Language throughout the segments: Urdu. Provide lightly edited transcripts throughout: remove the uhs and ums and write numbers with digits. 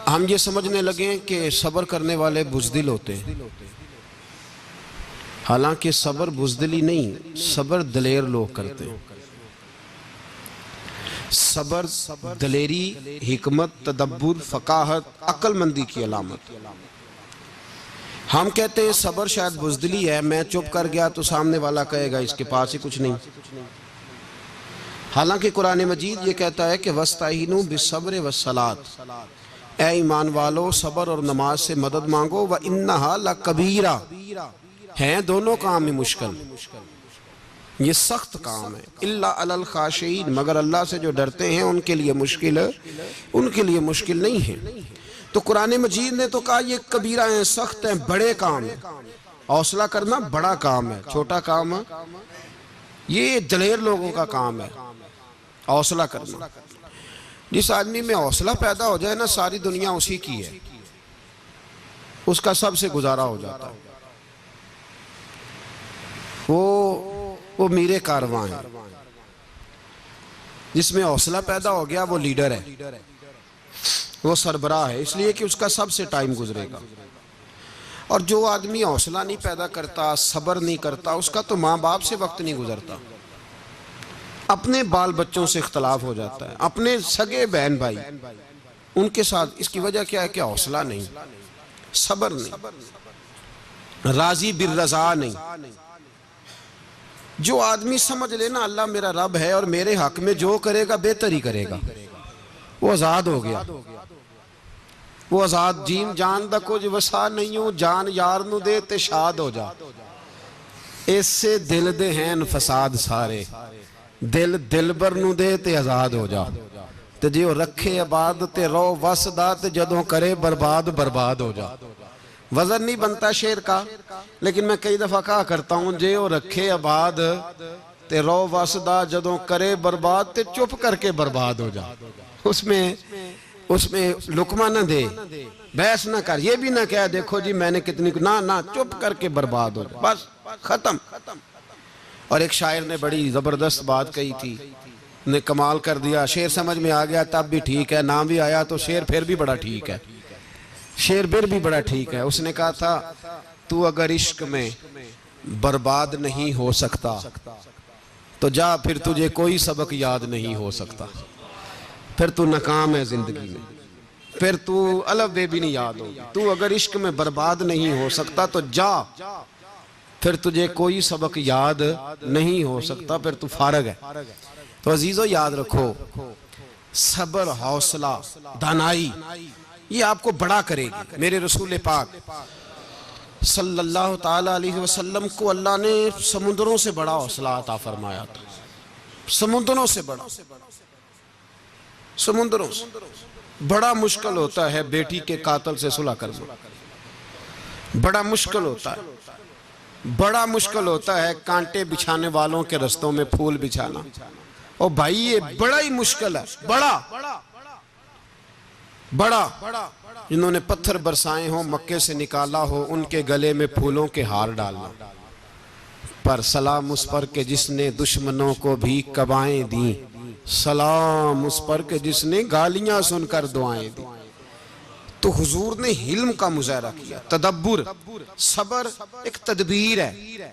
ہم یہ سمجھنے لگے کہ صبر کرنے والے بزدل ہوتے ہیں، حالانکہ صبر بزدلی نہیں، صبر دلیر لوگ کرتے ہیں۔ صبر دلیری، حکمت، تدبر، فقاہت، عقل مندی کی علامت۔ ہم کہتے ہیں صبر شاید بزدلی ہے، میں چپ کر گیا تو سامنے والا کہے گا اس کے پاس ہی کچھ نہیں۔ حالانکہ قرآن مجید یہ کہتا ہے کہ وَاسْتَعِینُوا بِالصَّبْرِ وَالصَّلَاةِ، اے ایمان والو صبر اور نماز سے مدد مانگو، وَإِنَّهَا لَكَبِیرَةٌ، ہیں دونوں کام میں مشکل، یہ سخت کام ہے، إِلَّا عَلَى الْخَاشِعِينَ، مگر اللہ سے جو ڈرتے ہیں ان کے لیے مشکل ہے، ان کے لیے مشکل نہیں ہے۔ تو قرآن مجید نے تو کہا یہ کبیرہ ہیں، سخت ہیں، بڑے کام ہیں۔ حوصلہ کرنا بڑا کام ہے، چھوٹا کام ہے یہ دلیر لوگوں کا کام ہے۔ حوصلہ کرنا، جس آدمی میں حوصلہ پیدا ہو جائے نا، ساری دنیا اسی کی ہے، اس کا سب سے گزارا ہو جاتا ہے۔ وہ میرے کارواں ہے، جس میں حوصلہ پیدا ہو گیا وہ لیڈر ہے، وہ سربراہ ہے، اس لیے کہ اس کا سب سے ٹائم گزرے گا۔ اور جو آدمی حوصلہ نہیں پیدا کرتا، صبر نہیں کرتا، اس کا تو ماں باپ سے وقت نہیں گزرتا، اپنے بال بچوں سے اختلاف ہو جاتا ہے، اپنے سگے بہن بھائی ان کے ساتھ۔ اس کی وجہ کیا ہے کہ حوصلہ نہیں، صبر نہیں، راضی بالرضا نہیں۔ جو آدمی سمجھ لینا اللہ میرا رب ہے اور میرے حق میں جو کرے گا بہتر ہی کرے گا، وہ آزاد ہو گیا، وہ آزاد۔ جین جان دا کچھ وسا نہیں ہوں، جان یار نو دے تے شاد ہو جا، اس سے دل دے ہیں فساد سارے، دل دلبر نو دے تے آزاد ہو جا، تے جیو رکھے آباد تے رو وس دا، تے جدوں کرے برباد برباد ہو جا۔ وزن نہیں بنتا شعر کا، لیکن میں کئی دفعہ کہا کرتا ہوں، جیو رکھے آباد تے رو وس دا، جدوں کرے برباد تے چپ کر کے برباد ہو جا۔ اس میں لقمہ نہ دے، بحث نہ کر، یہ بھی نہ کہہ دیکھو جی میں نے کتنی، نہ چپ کر کے برباد ہو جا، بس ختم۔ اور ایک شاعر نے بڑی زبردست بات کہی تھی، نے کمال کر دیا، شعر سمجھ میں آ گیا تب بھی ٹھیک ہے، نام بھی آیا تو شعر پھر بھی بڑا ٹھیک ہے، شعر پھر بھی بڑا ٹھیک ہے۔ اس نے کہا تھا تو اگر عشق میں برباد نہیں ہو سکتا تو جا، پھر تجھے کوئی سبق یاد نہیں ہو سکتا، پھر تو ناکام ہے زندگی میں، پھر تو الف بے بھی نہیں یاد ہوگی۔ تو اگر عشق میں برباد نہیں ہو سکتا تو جا، پھر تجھے کوئی سبق یاد نہیں ہو سکتا، پھر تو فارغ ہے۔ تو عزیزو یاد رکھو، صبر، حوصلہ، دانائی یہ آپ کو بڑا کرے گی۔ میرے رسول پاک صلی اللہ تعالیٰ علیہ وسلم کو اللہ نے سمندروں سے بڑا حوصلہ عطا فرمایا تھا، سمندروں سے بڑا، سمندروں سے بڑا مشکل ہوتا ہے بیٹی کے قاتل سے صلح کرنا، بڑا مشکل ہوتا ہے، بڑا مشکل ہوتا ہے کانٹے بچھانے والوں کے رستوں میں پھول بچھانا۔ اور بھائی یہ بڑا ہی مشکل ہے، بڑا بڑا، جنہوں نے پتھر برسائے ہوں، مکے سے نکالا ہو، ان کے گلے میں پھولوں کے ہار ڈالنا، پر سلام اس پر کہ جس نے دشمنوں کو بھی قبائیں دیں، سلام اس پر کہ جس نے گالیاں سن کر دعائیں دیں۔ تو حضور نے حلم کا مظاہرہ کیا، تدبر، صبر ایک تدبیر ہے،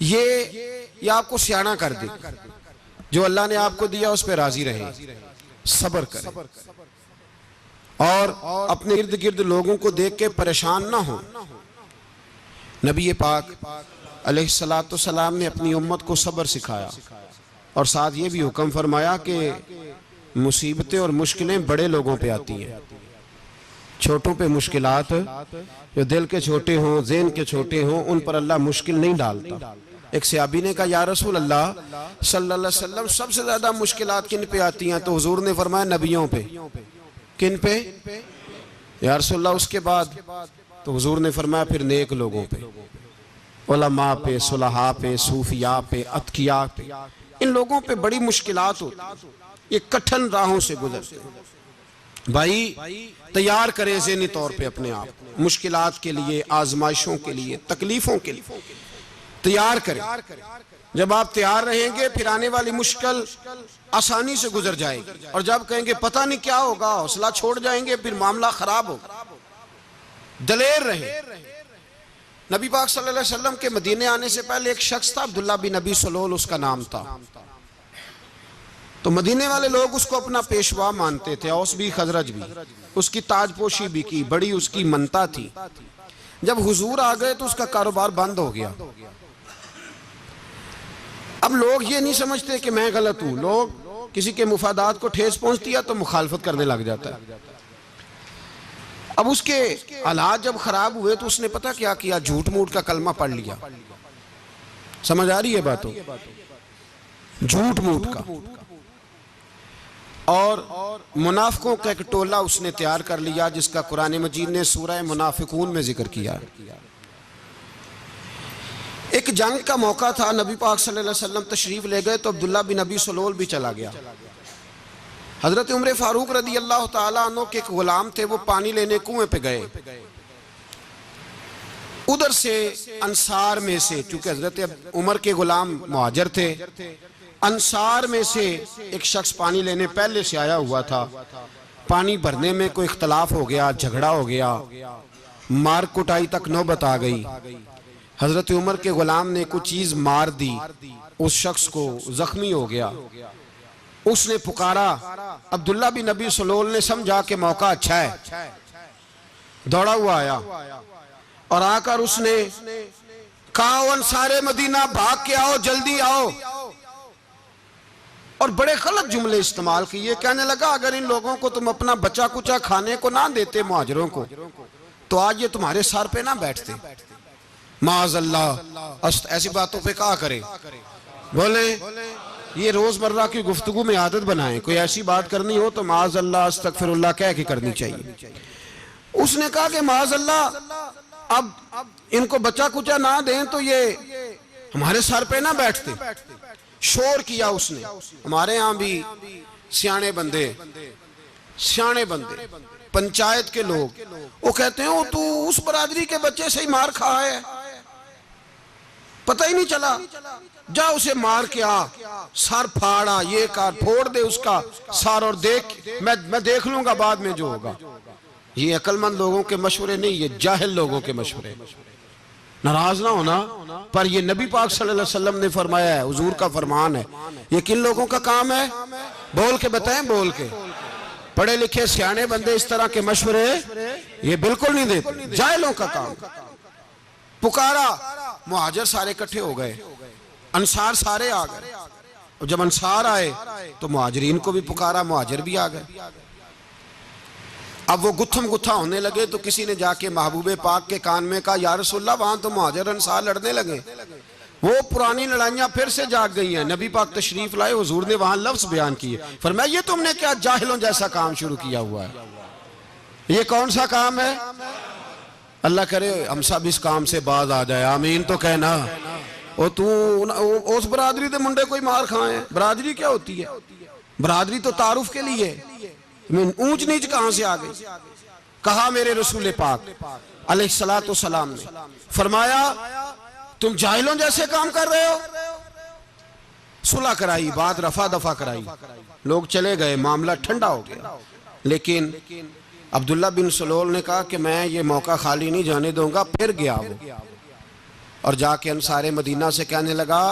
یہ آپ کو سیانہ کر دے، جو اللہ نے آپ کو دیا اس پہ راضی رہے، صبر کرے، اور اپنے ارد گرد لوگوں کو دیکھ کے پریشان نہ ہو۔ نبی پاک علیہ السلام نے اپنی امت کو صبر سکھایا، اور ساتھ یہ بھی حکم فرمایا کہ مصیبتیں اور مشکلیں بڑے لوگوں پہ آتی ہیں، چھوٹوں پہ مشکلات، جو دل کے چھوٹے ہوں، ذہن کے چھوٹے ہوں، ان پر اللہ مشکل نہیں ڈالتا۔ ایک صحابی نے کہا یا رسول اللہ صلی اللہ علیہ وسلم سب سے زیادہ مشکلات کن پہ آتی ہیں؟ تو حضور نے فرمایا نبیوں پہ۔ کن پہ یا رسول اللہ اس کے بعد؟ تو حضور نے فرمایا پھر نیک لوگوں پہ، علماء پہ، صلحاء پہ، صوفیاء پہ، اتقیاء پہ، ان لوگوں پہ بڑی مشکلات ہوتی، یہ کٹھن راہوں سے گزرتے ہیں۔ بھائی تیار کریں ذہنی طور پہ اپنے آپ مشکلات کے لیے، آزمائشوں کے لیے، تکلیفوں کے لیے، تیار کریں. جب آپ تیار رہیں گے پھر آنے والی مشکل آسانی سے گزر جائے گی، اور جب کہیں گے پتہ نہیں کیا ہوگا حوصلہ چھوڑ جائیں گے، پھر معاملہ خراب ہوگا. دلیر رہیں. نبی پاک صلی اللہ علیہ وسلم کے مدینے آنے سے پہلے ایک شخص تھا، عبداللہ بن ابی سلول اس کا نام تھا. تو مدینے والے لوگ اس کو اپنا پیشوا مانتے تھے، اوس بھی خزرج بھی. اس کی تاج پوشی بھی کی، بڑی اس کی منتا تھی. جب حضور آ گئے تو اس کا کاروبار بند ہو گیا. اب لوگ یہ نہیں سمجھتے کہ میں غلط ہوں، لوگ کسی کے مفادات کو ٹھیس پہنچتی ہے تو مخالفت کرنے لگ جاتا ہے. اب اس کے حالات جب خراب ہوئے تو اس نے پتہ کیا کیا، جھوٹ موٹ کا کلمہ پڑھ لیا. سمجھ آ رہی ہے باتوں؟ جھوٹ موٹ کا. اور منافقوں کا ایک ٹولہ اس نے تیار کر لیا جس کا قرآن مجید نے سورہ منافقون میں ذکر کیا. ایک جنگ کا موقع تھا، نبی پاک صلی اللہ علیہ وسلم تشریف لے گئے تو عبداللہ بن ابی سلول بھی چلا گیا. حضرت عمر فاروق رضی اللہ تعالیٰ عنہ کے ایک غلام تھے، وہ پانی لینے کنویں پہ گئے. ادھر سے انصار میں سے، چونکہ حضرت عمر کے غلام مہاجر تھے، انصار میں سے ایک شخص پانی لینے پہلے سے آیا ہوا تھا. پانی بھرنے میں کوئی اختلاف ہو گیا، جھگڑا ہو گیا، مار کٹائی تک نوبت آ گئی. حضرت عمر کے غلام نے کچھ چیز مار دی، اس شخص کو زخمی ہو گیا. اس نے پکارا، عبداللہ بن ابی سلول نے سمجھا کہ موقع اچھا ہے، دوڑا ہوا آیا اور آ کر اس نے کہا انصار مدینہ بھاگ کے آؤ، جلدی آؤ. اور بڑے غلط جملے استعمال کیے. کہنے لگا اگر ان لوگوں کو تم اپنا بچا کچا کھانے کو نہ دیتے مہاجروں کو تو آج یہ تمہارے سر پہ نہ بیٹھتے. معاذ اللہ، ایسی باتوں پہ کہا کرے. بولیں یہ روز مرہ کی گفتگو میں عادت بنائیں، کوئی ایسی بات کرنی ہو تو معاذ اللہ استغفر اللہ کہہ کے کرنی چاہیے. اس نے کہا کہ معاذ اللہ اب ان کو بچا کچا نہ دیں تو یہ ہمارے سر پہ نہ بیٹھتے. شور کیا اس نے. ہمارے ہاں بھی سیانے بندے پنچایت کے لوگ وہ کہتے ہیں تو اس برادری کے بچے سے ہی مار کھا ہے، پتہ ہی نہیں چلا، جا اسے مار کے آ، سر پھاڑا، یہ کار پھوڑ دے اس کا سر اور دیکھ میں دیکھ لوں گا بعد میں جو ہوگا. یہ عقل مند لوگوں کے مشورے نہیں، یہ جاہل لوگوں کے مشورے. ناراض نہ ہونا، پر یہ نبی پاک صلی اللہ علیہ وسلم نے فرمایا ہے، حضور کا فرمان ہے. یہ کن لوگوں کا کام ہے؟ بول کے بتائیں، بول کے. پڑھے لکھے سیانے بندے اس طرح کے مشورے یہ بالکل نہیں دیتے، جاہلوں کا کام. پکارا، مہاجر سارے اکٹھے ہو گئے، انصار سارے آ گئے. اور جب انصار آئے تو مہاجرین کو بھی پکارا، مہاجر بھی آ گئے. اب وہ گتھم گتھا ہونے لگے تو کسی نے جا کے محبوب پاک کے کان میں کہا یا رسول اللہ وہاں تو مہاجر انصار لڑنے لگے. وہ پرانی لڑائیاں پھر سے جاگ گئی ہیں. نبی پاک تشریف لائے، حضور نے وہاں لفظ بیان کیے، فرمایا یہ تم نے کیا جاہلوں جیسا کام شروع کیا ہوا ہے؟ یہ کون سا کام ہے؟ اللہ کرے ہم سب اس کام سے باز آ جائے، آمین تو کہنا. اس برادری دے منڈے کوئی مار کھائیں. برادری کیا ہوتی ہے؟ برادری تو تعارف کے لیے. اونچ نیچ کہاں سے آ گئی؟ کہا میرے رسول پاک علیہ السلام نے فرمایا تم جاہلوں جیسے کام کر رہے ہو. صلح کرائی، بات رفع دفع کرائی، لوگ چلے گئے، معاملہ ٹھنڈا ہو گیا. لیکن عبداللہ بن سلول نے کہا کہ میں یہ موقع خالی نہیں جانے دوں گا. پھر گیا وہ اور جا کے انصار مدینہ سے کہنے لگا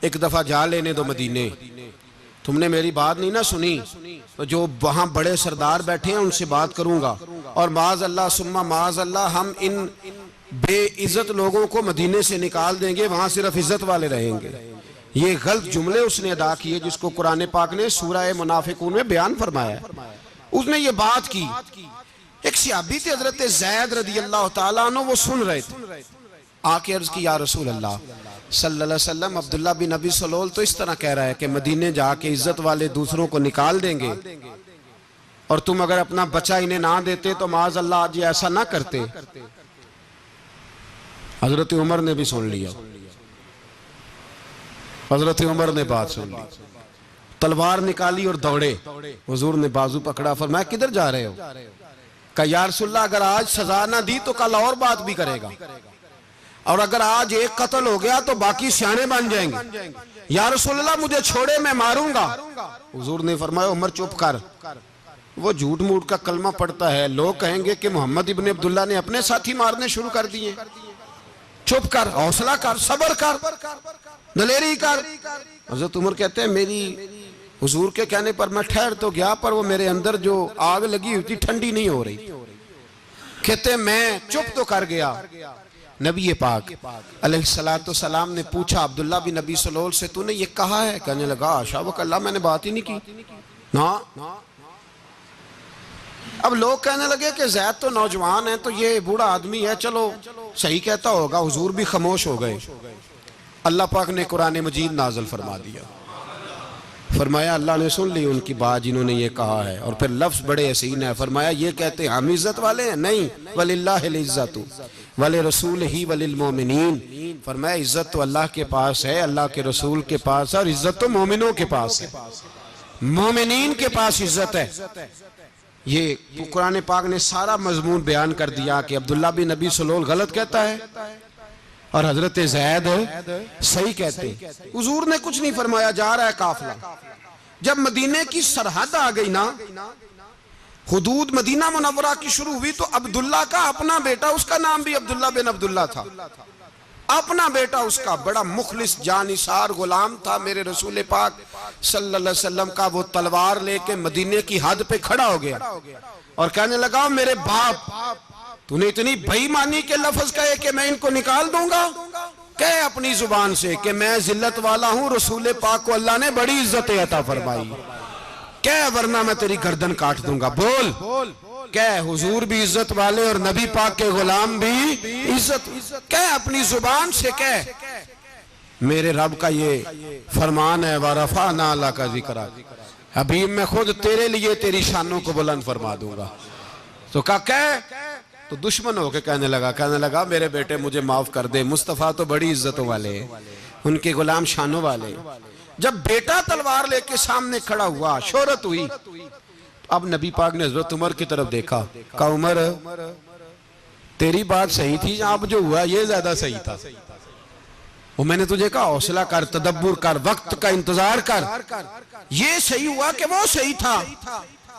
ایک دفعہ جا لینے دو مدینے، تم نے میری بات نہیں نہ سنی تو جو وہاں بڑے سردار بیٹھے ہیں ان سے بات کروں گا، اور معاذ اللہ ثم معاذ اللہ ہم ان بے عزت لوگوں کو مدینے سے نکال دیں گے، وہاں صرف عزت والے رہیں گے. یہ غلط جملے اس نے ادا کیے جس کو قرآن پاک نے سورہ منافقون میں بیان فرمایا ہے. اس نے یہ بات کی. ایک صحابی تھے حضرت زید رضی اللہ تعالیٰ عنہ، وہ سن رہے تھے. آ کے عرض کی یا رسول اللہ صلی اللہ علیہ وسلم عبداللہ بن ابی سلول تو اس طرح کہہ رہا ہے کہ مدینے جا کے عزت والے دوسروں کو نکال دیں گے، اور تم اگر اپنا بچہ انہیں نہ دیتے تو معاذ اللہ آج ایسا نہ کرتے. حضرت عمر نے بھی سن لیا. حضرت عمر نے بات سن لی، تلوار نکالی اور دوڑے. حضور نے بازو پکڑا، فرمایا کدھر جا رہے ہو؟ کہا یا رسول اللہ اگر آج سزا نہ دی تو کل اور بات بھی کرے گا. اور اگر آج ایک قتل ہو گیا تو باقی سیانے بن جائیں گے. یا رسول اللہ مجھے چھوڑے میں ماروں گا. حضور نے فرمایا عمر چپ کر, وہ جھوٹ موٹ کا کلمہ پڑھتا ہے, لوگ کہیں گے کہ محمد ابن عبداللہ نے اپنے ساتھی مارنے شروع کر دیے. چپ کر, حوصلہ کر, صبر کر, دلیری کر. حضرت عمر کہتے ہیں میری حضور کے کہنے پر میں ٹھہر تو گیا, پر وہ میرے اندر جو آگ لگی ہوئی تھی ٹھنڈی نہیں ہو رہی. کہتے ہیں میں چپ تو کر گیا. نبی پاک علیہ السلام نے پوچھا عبداللہ بن نبی سلول سے, تو نے یہ کہا ہے؟ کہنے لگا حاشا وک اللہ, میں نے بات ہی نہیں کی. نا اب لوگ کہنے لگے کہ زید تو نوجوان ہے, تو یہ بوڑھا آدمی ہے, چلو صحیح کہتا ہوگا. حضور بھی خاموش ہو گئے. اللہ پاک نے قرآن مجید نازل فرما دیا. فرمایا اللہ نے سن لی ان کی بات جنہوں نے یہ کہا ہے. اور پھر لفظ بڑے حسین ہے. فرمایا یہ کہتے ہیں ہم عزت والے ہیں؟ نہیں, وَلِلَّهِ الْعِزَّةُ وَلِرَسُولِهِ وَلِلْمُؤْمِنِينَ. فرمایا عزت تو اللہ کے پاس ہے, اللہ کے رسول کے پاس ہے, اور عزت تو مومنوں کے پاس ہے, مومنین کے پاس عزت ہے. یہ قرآن پاک نے سارا مضمون بیان کر دیا کہ عبداللہ بن نبی سلول غلط کہتا ہے اور حضرت زید صحیح کہتے. حضور نے کچھ نہیں فرمایا, جا رہا ہے قافلہ. جب مدینے کی سرحد آ گئی نا, حدود مدینہ منورہ کی شروع ہوئی, تو عبداللہ کا اپنا بیٹا, اس کا نام بھی عبداللہ بن عبداللہ تھا, اپنا بیٹا اس کا بڑا مخلص جانثار غلام تھا میرے رسول پاک صلی اللہ علیہ وسلم کا. وہ تلوار لے کے مدینے کی حد پہ کھڑا ہو گیا اور کہنے لگا میرے باپ, تو نے اتنی بے ایمانی کے لفظ کہے کہ میں ان کو نکال دوں گا. کہے اپنی زبان سے کہ میں ذلت والا ہوں, رسول پاک کو اللہ نے بڑی عزت عطا فرمائی, کہے ورنہ میں تیری گردن کاٹ دوں گا. بول, کہے حضور بھی عزت والے اور نبی پاک کے غلام بھی عزت. کہے اپنی زبان سے, کہے میرے رب کا یہ فرمان ہے وَرَفَعْنَا لَكَ ذِكْرَكَ, حبیب میں خود تیرے لیے تیری شانوں کو بلند فرما دوں گا. تو کہے تو دشمن ہو کے کہنے لگا میرے بیٹے مجھے معاف کر دے, مصطفیٰ تو بڑی عزتوں والے ہیں, ان کے غلام شانوں والے. جب بیٹا تلوار لے کے سامنے کھڑا ہوا, شہرت ہوئی, اب نبی پاک نے حضرت عمر کی طرف دیکھا, کہا عمر تیری بات صحیح تھی, اب جو ہوا یہ زیادہ صحیح تھا. وہ میں نے تجھے کہا حوصلہ کر, تدبر کر, وقت کا انتظار کر, یہ صحیح ہوا کہ وہ صحیح تھا.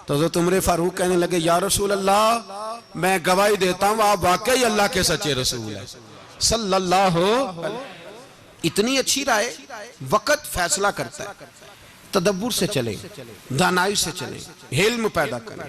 تو حضرت عمر فاروق کہنے لگے یا رسول اللہ میں گواہی دیتا ہوں آپ واقعی اللہ کے سچے رسول ہیں صلی اللہ. اتنی اچھی رائے, وقت فیصلہ کرتا ہے. تدبر سے چلیں, دانائی سے چلیں, علم پیدا کریں.